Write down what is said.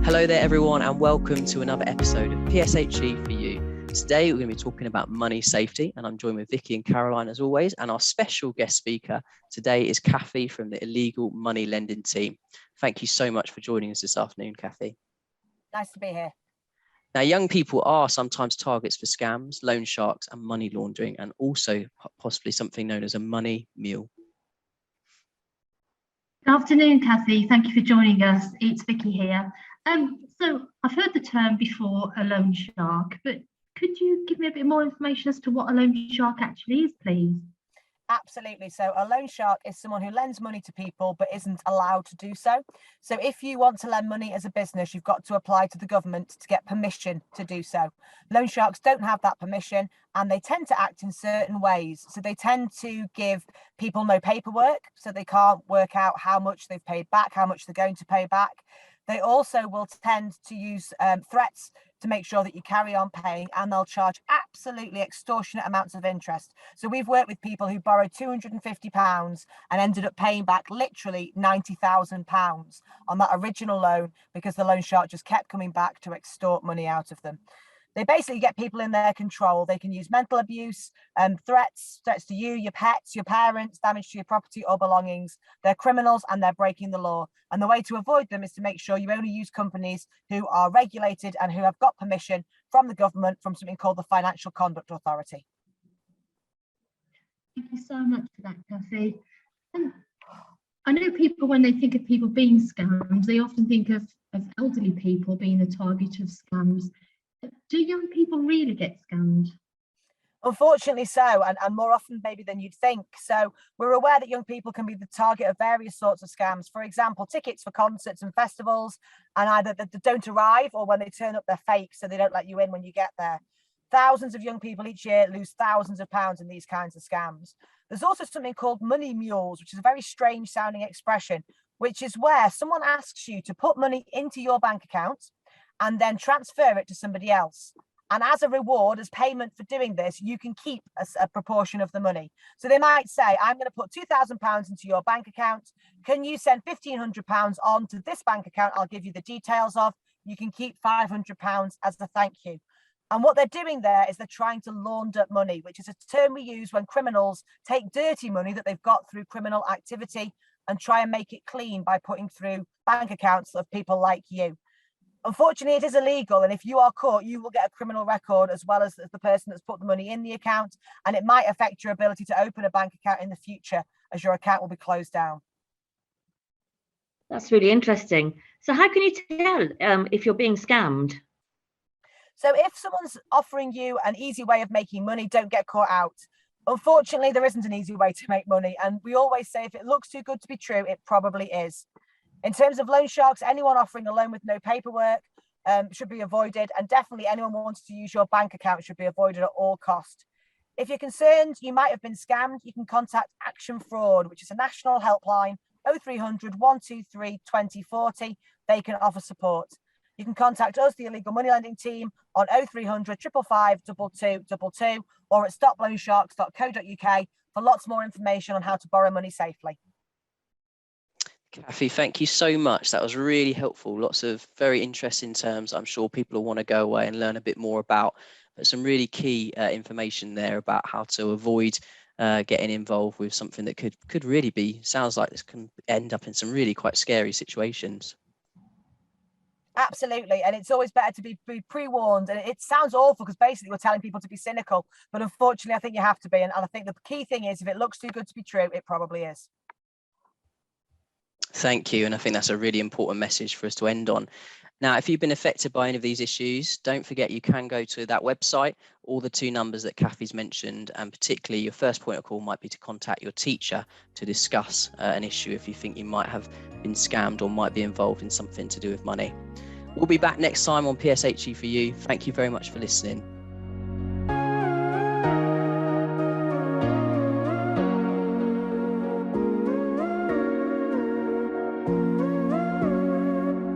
Hello there everyone and welcome to another episode of PSHE4you. Today we're going to be talking about money safety and I'm joined with Vicky and Caroline as always, and our special guest speaker today is Kathy from the Illegal Money Lending team. Thank you so much for joining us this afternoon, Kathy. Nice to be here. Now, young people are sometimes targets for scams, loan sharks and money laundering, and also possibly something known as a money mule. Good afternoon, Kathy. Thank you for joining us. It's Vicky here. So I've heard the term before, a loan shark, but could you give me a bit more information as to what a loan shark actually is, please? Absolutely. So a loan shark is someone who lends money to people but isn't allowed to do so. So if you want to lend money as a business, you've got to apply to the government to get permission to do so. Loan sharks don't have that permission and they tend to act in certain ways. So they tend to give people no paperwork, so they can't work out how much they've paid back, how much they're going to pay back. They also will tend to use threats to make sure that you carry on paying, and they'll charge absolutely extortionate amounts of interest. So we've worked with people who borrowed £250 and ended up paying back literally £90,000 on that original loan because the loan shark just kept coming back to extort money out of them. They basically get people in their control. They can use mental abuse, threats to you, your pets, your parents, damage to your property or belongings. They're criminals and they're breaking the law. And the way to avoid them is to make sure you only use companies who are regulated and who have got permission from the government, from something called the Financial Conduct Authority. Thank you so much for that, Kathy. And I know people, when they think of people being scammed, they often think of elderly people being the target of scams. Do young people really get scammed? Unfortunately so, and more often maybe than you'd think. So we're aware that young people can be the target of various sorts of scams. For example, tickets for concerts and festivals, and either they don't arrive or when they turn up, they're fake, so they don't let you in when you get there. Thousands of young people each year lose thousands of pounds in these kinds of scams. There's also something called money mules, which is a very strange sounding expression, which is where someone asks you to put money into your bank account and then transfer it to somebody else. And as a reward, as payment for doing this, you can keep a proportion of the money. So they might say, I'm going to put £2,000 into your bank account. Can you send £1,500 on to this bank account? I'll give you the details of. You can keep £500 as a thank you. And what they're doing there is they're trying to launder money, which is a term we use when criminals take dirty money that they've got through criminal activity and try and make it clean by putting through bank accounts of people like you. Unfortunately, it is illegal, and if you are caught, you will get a criminal record as well as the person that's put the money in the account, and it might affect your ability to open a bank account in the future as your account will be closed down. That's really interesting. So how can you tell if you're being scammed? So if someone's offering you an easy way of making money, don't get caught out. Unfortunately, there isn't an easy way to make money, and we always say if it looks too good to be true, it probably is. In terms of loan sharks, anyone offering a loan with no paperwork should be avoided, and definitely anyone who wants to use your bank account should be avoided at all cost. If you're concerned you might have been scammed, you can contact Action Fraud, which is a national helpline, 0300 123 2040. They can offer support. You can contact us, the Illegal Money Lending team, on 0300 555 2222 or at stoploansharks.co.uk for lots more information on how to borrow money safely. Kathy, thank you so much. That was really helpful. Lots of very interesting terms I'm sure people will want to go away and learn a bit more about. But some really key information there about how to avoid getting involved with something that could really be, sounds like this can end up in some really quite scary situations. Absolutely. And it's always better to be pre-warned. And it sounds awful because basically we're telling people to be cynical. But unfortunately, I think you have to be. And I think the key thing is if it looks too good to be true, it probably is. Thank you. And I think that's a really important message for us to end on. Now, if you've been affected by any of these issues, don't forget you can go to that website, or the two numbers that Kathy's mentioned, and particularly your first point of call might be to contact your teacher to discuss an issue if you think you might have been scammed or might be involved in something to do with money. We'll be back next time on PSHE4you. Thank you very much for listening.